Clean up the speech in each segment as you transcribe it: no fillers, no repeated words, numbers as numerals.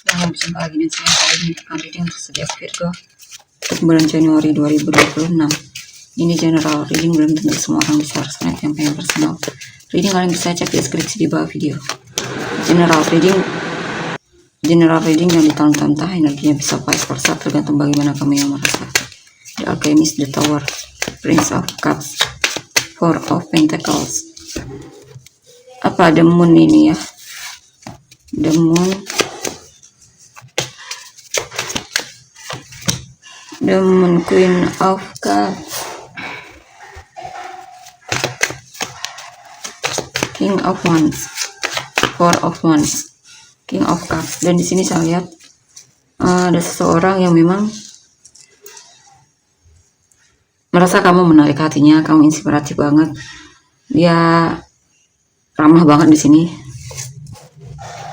Dalam berjumpa lagi dengan saya kali ini akan reading untuk zodiak Virgo untuk bulan Januari 2026. Ini general reading, belum tentu semua orang bisa resonate. Yang pengen personal reading kalian bisa cek di deskripsi di bawah video. General reading yang di tahun-tahun entah energinya bisa vice versa, tergantung bagaimana kamu yang merasa. The Alchemist, The Tower, Prince of Cups, Four of Pentacles. Apa The Moon ini ya? The Moon, The Moon, Queen of Cups, King of Wands, Four of Wands, King of Cups. Dan di sini saya lihat ada seseorang yang memang merasa kamu menarik hatinya, kamu inspiratif banget. Dia ramah banget di sini.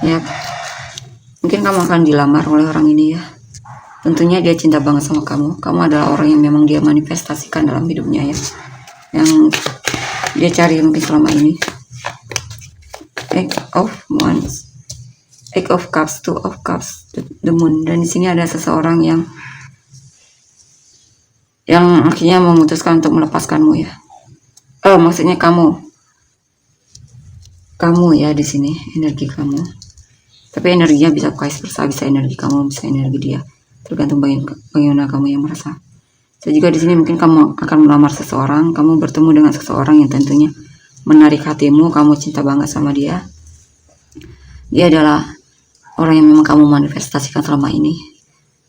Ya, mungkin kamu akan dilamar oleh orang ini ya. Tentunya dia cinta banget sama kamu. Kamu adalah orang yang memang dia manifestasikan dalam hidupnya ya, yang dia cari mungkin selama ini. Eight of Wands, Eight of Cups, Two of Cups, The Moon. Dan di sini ada seseorang yang akhirnya memutuskan untuk melepaskanmu ya. Maksudnya kamu ya di sini, energi kamu. Tapi energinya bisa vice versa, bisa energi kamu, bisa energi dia. Tergantung bagaimana kamu yang merasa. Saya juga di sini mungkin kamu akan melamar seseorang, kamu bertemu dengan seseorang yang tentunya menarik hatimu, kamu cinta banget sama dia. Dia adalah orang yang memang kamu manifestasikan selama ini.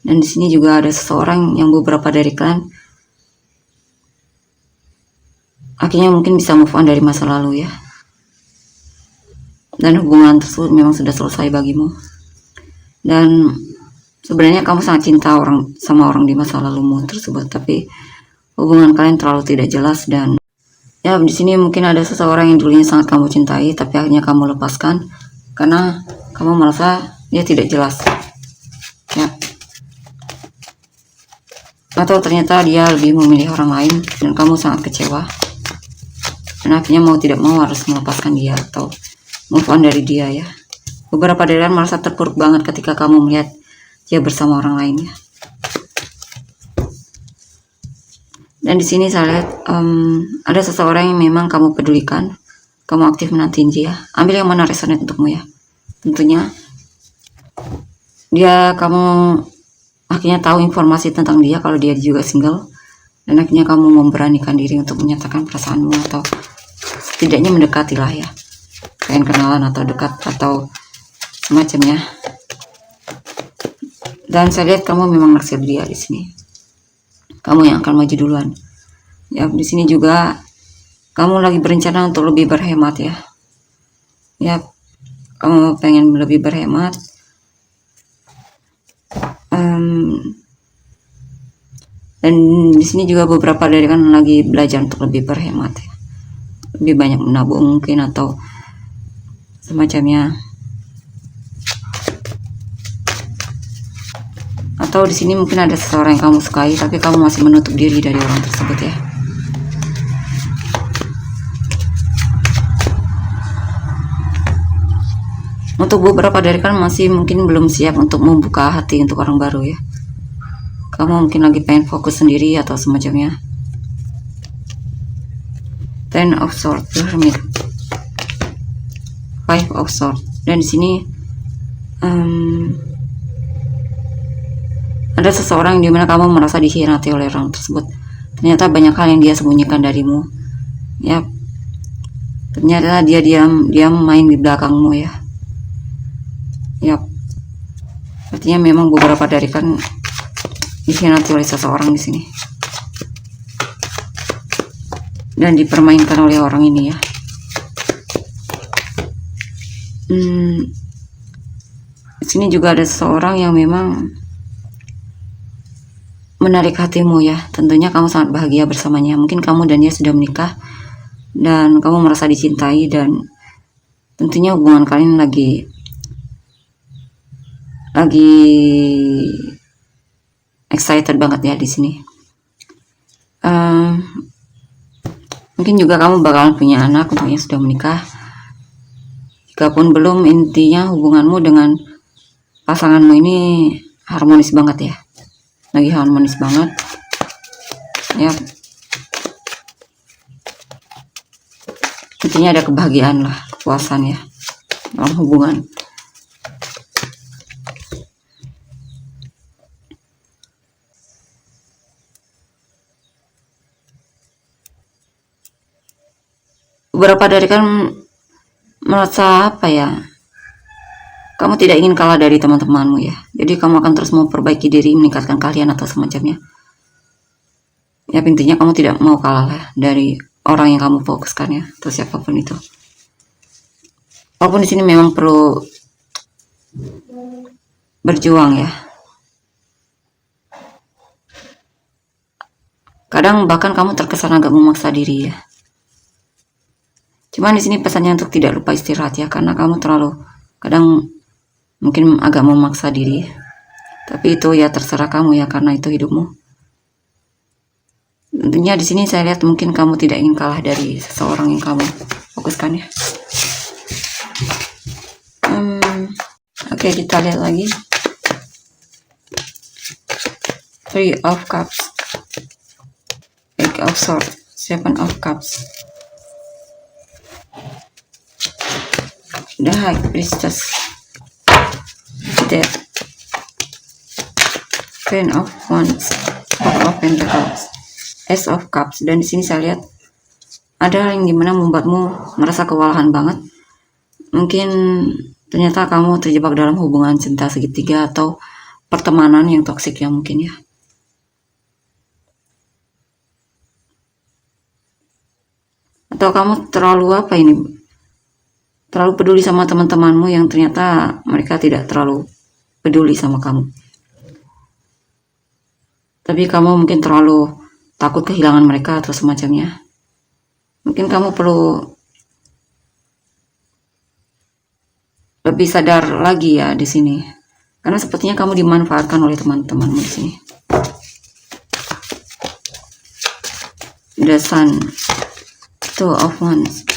Dan di sini juga ada seseorang yang beberapa dari kalian akhirnya mungkin bisa move on dari masa lalu ya. Dan hubungan tersebut memang sudah selesai bagimu. Dan sebenarnya kamu sangat cinta sama orang di masa lalumu tersebut, tapi hubungan kalian terlalu tidak jelas. Dan ya di sini mungkin ada seseorang yang dulunya sangat kamu cintai, tapi akhirnya kamu lepaskan karena kamu merasa dia tidak jelas ya. Atau ternyata dia lebih memilih orang lain dan kamu sangat kecewa. Dan akhirnya mau tidak mau harus melepaskan dia atau move on dari dia ya. Beberapa dari kalian merasa terpuruk banget ketika kamu melihat dia bersama orang lain ya. Dan di sini saya lihat ada seseorang yang memang kamu pedulikan, kamu aktif menanti dia. Ambil yang mana resonate untukmu ya. Tentunya kamu akhirnya tahu informasi tentang dia kalau dia juga single, dan akhirnya kamu memberanikan diri untuk menyatakan perasaanmu atau setidaknya mendekati lah ya, pengen kenalan atau dekat atau semacamnya. Dan saya lihat kamu memang naksir dia di sini. Kamu yang akan maju duluan. Ya, di sini juga kamu lagi berencana untuk lebih berhemat ya. Ya, kamu pengen lebih berhemat. Dan di sini juga beberapa dari kan lagi belajar untuk lebih berhemat ya. Lebih banyak menabung mungkin atau semacamnya. Atau di sini mungkin ada seseorang yang kamu sukai tapi kamu masih menutup diri dari orang tersebut ya. Untuk beberapa dari kalian masih mungkin belum siap untuk membuka hati untuk orang baru ya. Kamu mungkin lagi pengen fokus sendiri atau semacamnya. Ten of Swords, Hermit, Five of Swords. Dan di sini ada seseorang di mana kamu merasa dikhianati oleh orang tersebut. Ternyata banyak hal yang dia sembunyikan darimu. Ya, ternyata dia diam main di belakangmu ya. Yap. Artinya memang beberapa dari kan dikhianati oleh seseorang di sini. Dan dipermainkan oleh orang ini ya. Di sini juga ada seseorang yang memang menarik hatimu ya. Tentunya kamu sangat bahagia bersamanya. Mungkin kamu dan dia sudah menikah dan kamu merasa dicintai, dan tentunya hubungan kalian lagi excited banget ya di sini. Mungkin juga kamu bakalan punya anak, tentunya sudah menikah. Jikapun belum, intinya hubunganmu dengan pasanganmu ini harmonis banget ya, lagi harmonis banget ya. Intinya ada kebahagiaan lah, kepuasan ya dalam hubungan. Beberapa dari kan merasa apa ya, kamu tidak ingin kalah dari teman-temanmu ya, jadi kamu akan terus memperbaiki diri, meningkatkan kalian atau semacamnya ya. Intinya kamu tidak mau kalah lah dari orang yang kamu fokuskan ya, atau siapapun itu. Walaupun di sini memang perlu berjuang ya, kadang bahkan kamu terkesan agak memaksa diri ya. Cuman di sini pesannya untuk tidak lupa istirahat ya, karena kamu terlalu kadang mungkin agak memaksa diri. Tapi itu ya terserah kamu ya, karena itu hidupmu. Tentunya di sini saya lihat mungkin kamu tidak ingin kalah dari seseorang yang kamu fokuskan ya. Oke, kita lihat lagi. Three of Cups, Eight of Swords, Seven of Cups, The High Priestess, Death, Queen of Wands, Four of Pentacles, Ace of Cups. Dan di sini saya lihat ada hal yang dimana membuatmu merasa kewalahan banget. Mungkin ternyata kamu terjebak dalam hubungan cinta segitiga atau pertemanan yang toksik ya mungkin ya. Atau kamu terlalu apa ini, terlalu peduli sama teman-temanmu yang ternyata mereka tidak terlalu peduli sama kamu. Tapi kamu mungkin terlalu takut kehilangan mereka atau semacamnya. Mungkin kamu perlu lebih sadar lagi ya di sini, karena sepertinya kamu dimanfaatkan oleh teman-temanmu di sini. The Sun, Two of Wands,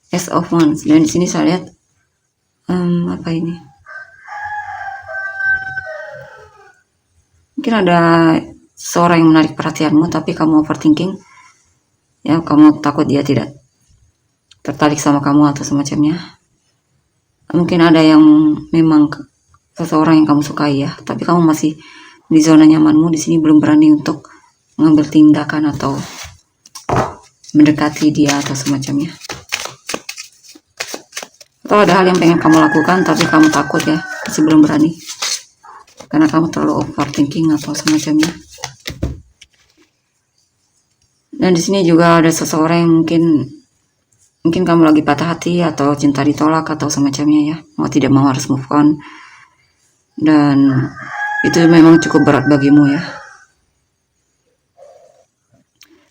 Ace of Wands. Dan di sini saya lihat apa ini? Mungkin ada seorang yang menarik perhatianmu, tapi kamu overthinking ya, kamu takut dia tidak tertarik sama kamu atau semacamnya. Mungkin ada yang memang seseorang yang kamu sukai ya, tapi kamu masih di zona nyamanmu di sini, belum berani untuk mengambil tindakan atau mendekati dia atau semacamnya. Atau ada hal yang pengen kamu lakukan tapi kamu takut ya, masih belum berani karena kamu terlalu overthinking atau semacamnya. Dan di sini juga ada seseorang yang mungkin kamu lagi patah hati atau cinta ditolak atau semacamnya ya, mau tidak mau harus move on, dan itu memang cukup berat bagimu ya.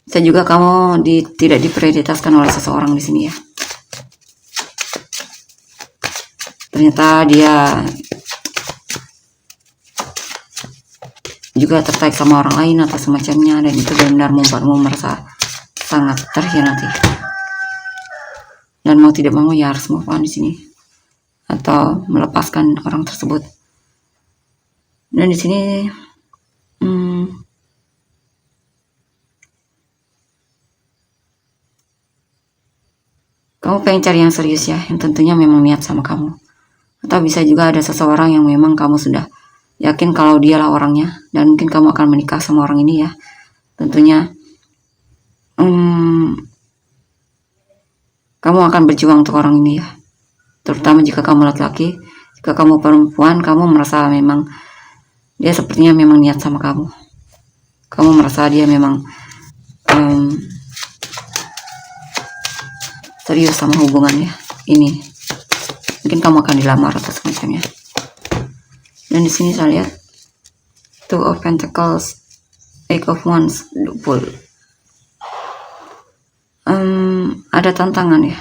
Bisa juga kamu tidak diprioritaskan oleh seseorang di sini ya. Ternyata dia juga tertarik sama orang lain atau semacamnya, dan itu benar-benar membuatmu merasa sangat terhianati. Dan mau tidak mau ya harus move on di sini atau melepaskan orang tersebut. Dan di sini kamu pengen cari yang serius ya, yang tentunya memang niat sama kamu. Atau bisa juga ada seseorang yang memang kamu sudah yakin kalau dialah orangnya, dan mungkin kamu akan menikah sama orang ini ya. Tentunya kamu akan berjuang untuk orang ini ya. Terutama jika kamu laki-laki. Jika kamu perempuan, kamu merasa memang dia sepertinya memang niat sama kamu. Kamu merasa dia memang serius sama hubungannya ini. Mungkin kamu akan dilamar atau semacamnya. Dan di sini saya lihat Two of Pentacles, Eight of Wands, double. Ada tantangan ya.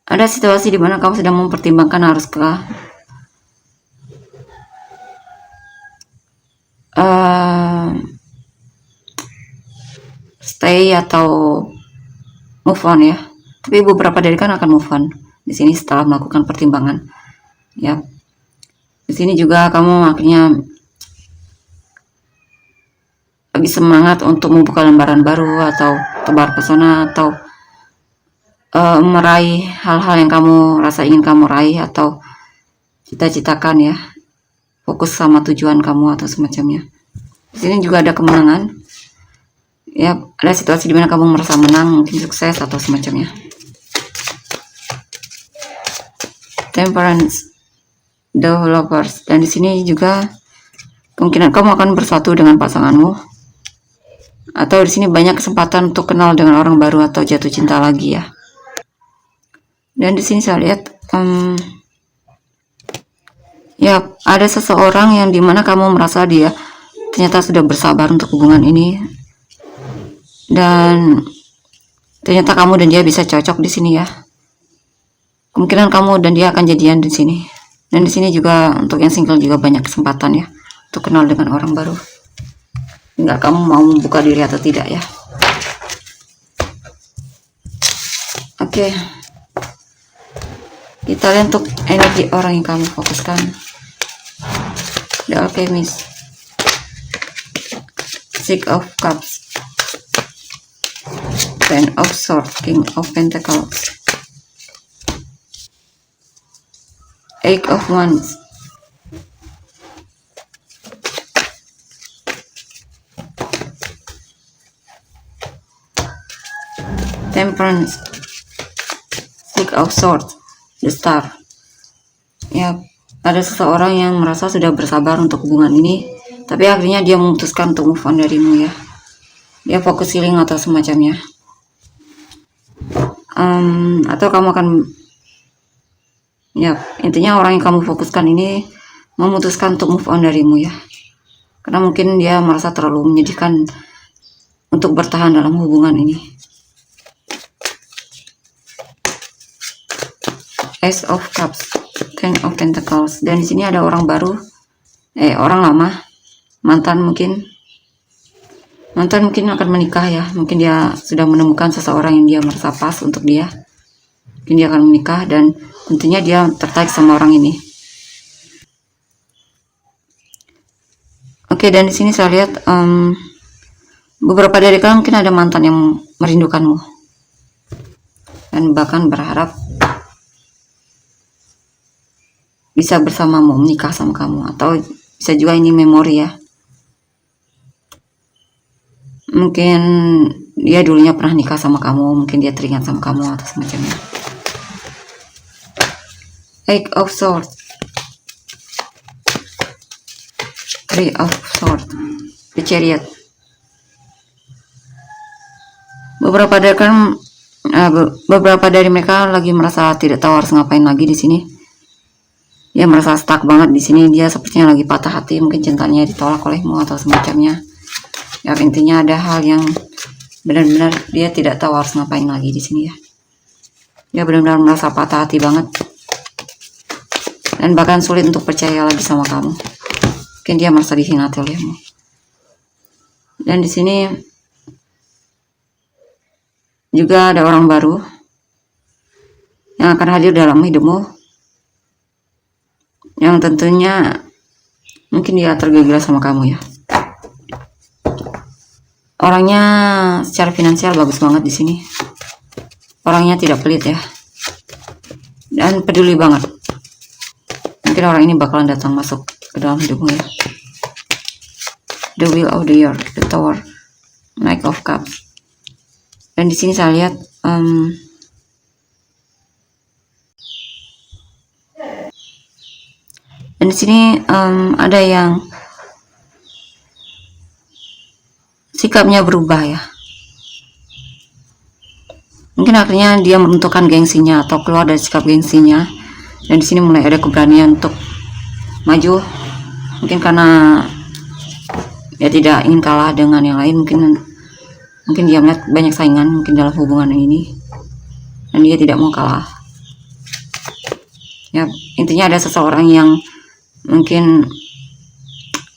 Ada situasi di mana kamu sedang mempertimbangkan haruskah stay atau move on ya. Tapi beberapa dari kan akan move on di sini setelah melakukan pertimbangan. Ya, di sini juga kamu akhirnya lebih semangat untuk membuka lembaran baru atau tebar pesona atau meraih hal-hal yang kamu rasa ingin kamu raih atau cita-citakan ya. Fokus sama tujuan kamu atau semacamnya. Di sini juga ada kemenangan. Ya, ada situasi dimana kamu merasa menang, mungkin sukses atau semacamnya. Temperance, developers, dan di sini juga kemungkinan kamu akan bersatu dengan pasanganmu, atau di sini banyak kesempatan untuk kenal dengan orang baru atau jatuh cinta lagi ya. Dan di sini saya lihat ya ada seseorang yang dimana kamu merasa dia ternyata sudah bersabar untuk hubungan ini, dan ternyata kamu dan dia bisa cocok di sini ya. Kemungkinan kamu dan dia akan jadian di sini. Dan di sini juga untuk yang single juga banyak kesempatan ya untuk kenal dengan orang baru. Enggak kamu mau membuka diri atau tidak ya. Oke. Kita lihat untuk energi orang yang kamu fokuskan. The Alchemist, Six of Cups, Ten of Swords, King of Pentacles, Eight of Wands, Temperance, Six of Swords, The Star. Ya, ada seseorang yang merasa sudah bersabar untuk hubungan ini, tapi akhirnya dia memutuskan untuk move on darimu ya. Dia fokus healing atau semacamnya. Atau kamu akan ya, intinya orang yang kamu fokuskan ini memutuskan untuk move on darimu ya. Karena mungkin dia merasa terlalu menyedihkan untuk bertahan dalam hubungan ini. Ace of Cups, Ten of Pentacles, dan di sini ada orang baru, orang lama, mantan mungkin akan menikah ya. Mungkin dia sudah menemukan seseorang yang dia merasa pas untuk dia. Mungkin dia akan menikah dan tentunya dia tertarik sama orang ini. Oke, dan di sini saya lihat beberapa dari kalian mungkin ada mantan yang merindukanmu dan bahkan berharap bisa bersamamu, menikah sama kamu, atau bisa juga ini memori ya. Mungkin dia dulunya pernah nikah sama kamu, mungkin dia teringat sama kamu atau semacamnya. Eight of Swords, Three of Swords, The Chariot. Beberapa dari mereka lagi merasa tidak tahu harus ngapain lagi di sini. Dia merasa stuck banget di sini. Dia sepertinya lagi patah hati, mungkin cintanya ditolak olehmu atau semacamnya. Ya, intinya ada hal yang benar-benar dia tidak tahu harus ngapain lagi di sini ya. Dia benar-benar merasa patah hati banget dan bahkan sulit untuk percaya lagi sama kamu. Mungkin dia merasa dikhianati olehmu. Dan di sini juga ada orang baru yang akan hadir dalam hidupmu, yang tentunya mungkin dia tergila-gila sama kamu ya. Orangnya secara finansial bagus banget di sini. Orangnya tidak pelit ya, dan peduli banget. Mungkin orang ini bakalan datang masuk ke dalam hidupmu ya. The Wheel of the Year, The Tower, Knight of Cups. Dan di sini saya lihat dan di sini ada yang sikapnya berubah ya. Mungkin akhirnya dia menentukan gengsinya atau keluar dari sikap gengsinya, dan di sini mulai ada keberanian untuk maju. Mungkin karena dia tidak ingin kalah dengan yang lain, mungkin dia melihat banyak saingan mungkin dalam hubungan ini dan dia tidak mau kalah. Ya, intinya ada seseorang yang mungkin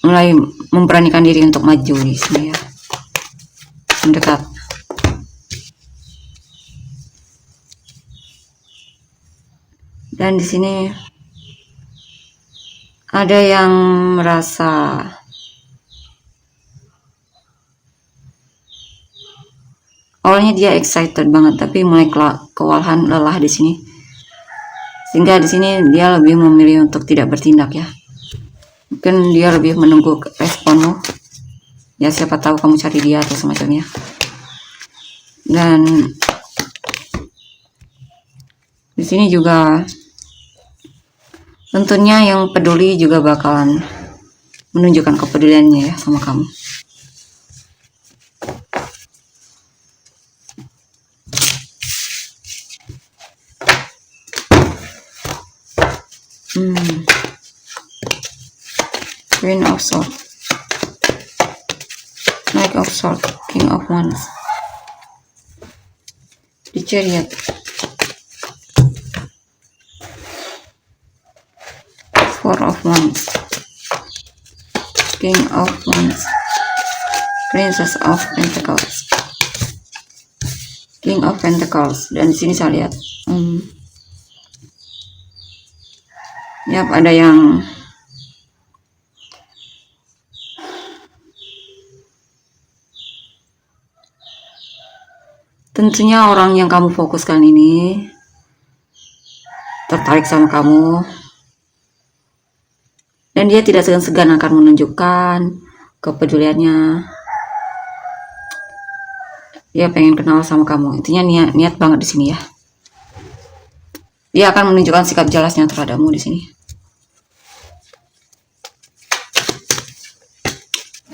mulai memberanikan diri untuk maju di sini ya, mendekat. Dan di sini ada yang merasa awalnya dia excited banget, tapi mulai kewalahan, lelah di sini. Sehingga di sini dia lebih memilih untuk tidak bertindak ya. Mungkin dia lebih menunggu responmu. Ya siapa tahu kamu cari dia atau semacamnya. Dan di sini juga tentunya yang peduli juga bakalan menunjukkan kepeduliannya ya sama kamu. Queen of Swords, Knight of Swords, King of Wands, the Chariot, Four of Wands, King of Wands, Princess of Pentacles, King of Pentacles. Dan di sini saya lihat, ya ada yang tentunya orang yang kamu fokuskan ini tertarik sama kamu, dan dia tidak segan-segan akan menunjukkan kepeduliannya. Dia pengen kenal sama kamu. Intinya niat banget di sini ya. Dia akan menunjukkan sikap jelasnya terhadapmu di sini.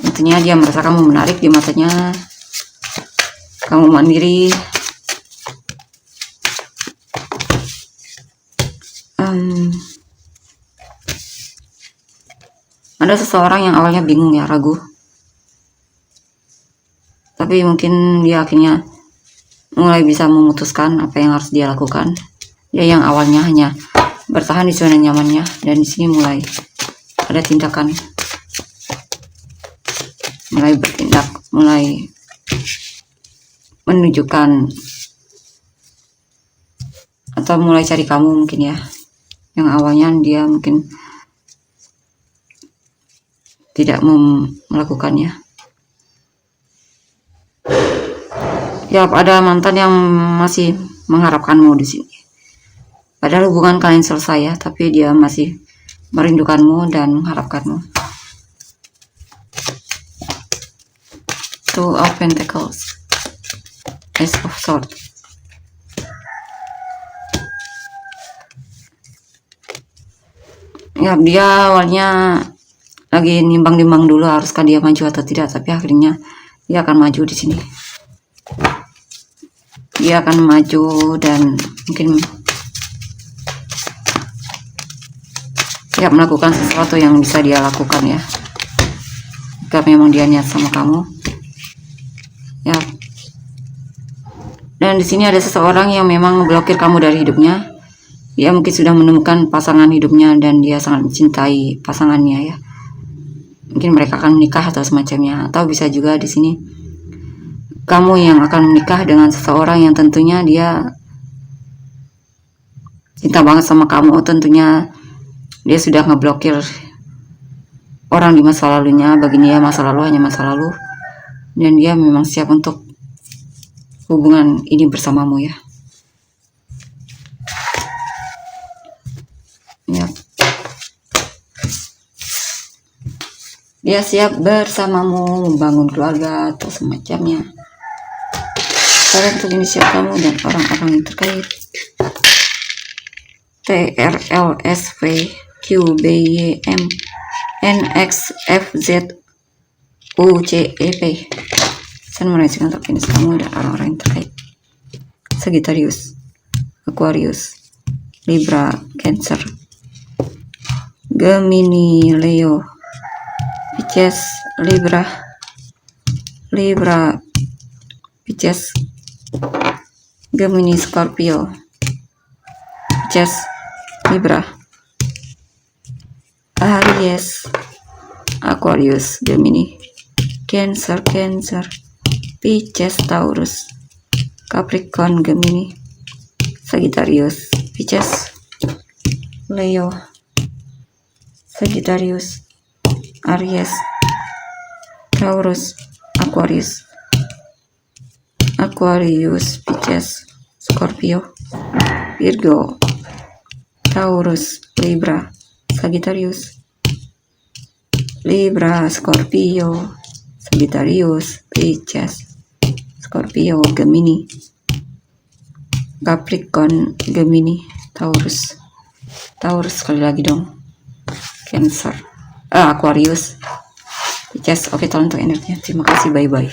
Intinya dia merasa kamu menarik di matanya. Kamu mandiri. Ada seseorang yang awalnya bingung ya, ragu. Tapi mungkin dia akhirnya mulai bisa memutuskan apa yang harus dia lakukan. Dia yang awalnya hanya bertahan di zona nyamannya, dan di sini mulai ada tindakan, mulai bertindak, mulai menunjukkan atau mulai cari kamu mungkin ya. Yang awalnya dia mungkin tidak melakukannya. Ya, ada mantan yang masih mengharapkanmu di sini. Padahal hubungan kalian selesai ya, tapi dia masih merindukanmu dan mengharapkanmu. Two of Pentacles, Ace of Swords. Ya, dia awalnya lagi nimbang-nimbang dulu haruskah dia maju atau tidak, tapi akhirnya dia akan maju di sini. Dia akan maju dan mungkin ya melakukan sesuatu yang bisa dia lakukan ya, jika memang dia niat sama kamu ya. Dan di sini ada seseorang yang memang memblokir kamu dari hidupnya. Dia mungkin sudah menemukan pasangan hidupnya dan dia sangat mencintai pasangannya ya. Mungkin mereka akan menikah atau semacamnya, atau bisa juga di sini kamu yang akan menikah dengan seseorang yang tentunya dia cinta banget sama kamu. Tentunya dia sudah ngeblokir orang di masa lalunya. Bagi dia masa lalu hanya masa lalu, dan dia memang siap untuk hubungan ini bersamamu ya. Dia siap bersamamu membangun keluarga atau semacamnya. Saran untuk inisial kamu dan orang-orang yang terkait. TRLSV QBYM NXFZUCEP. Saya menanyakan untuk inisial kamu dan orang-orang yang terkait. Sagittarius, Aquarius, Libra, Cancer, Gemini, Leo, Pisces, Libra, Pisces, Gemini, Scorpio, Pisces, Libra, Aries, Aquarius, Gemini, Cancer, Pisces, Taurus, Capricorn, Gemini, Sagittarius, Pisces, Leo, Sagittarius, Aries, Taurus, Aquarius, Pisces, Scorpio, Virgo, Taurus, Libra, Sagittarius, Libra, Scorpio, Sagittarius, Pisces, Scorpio, Gemini, Capricorn, Gemini, Taurus sekali lagi dong, Cancer, Aquarius, Pisces. Oke, tolong untuk energinya. Terima kasih, bye bye.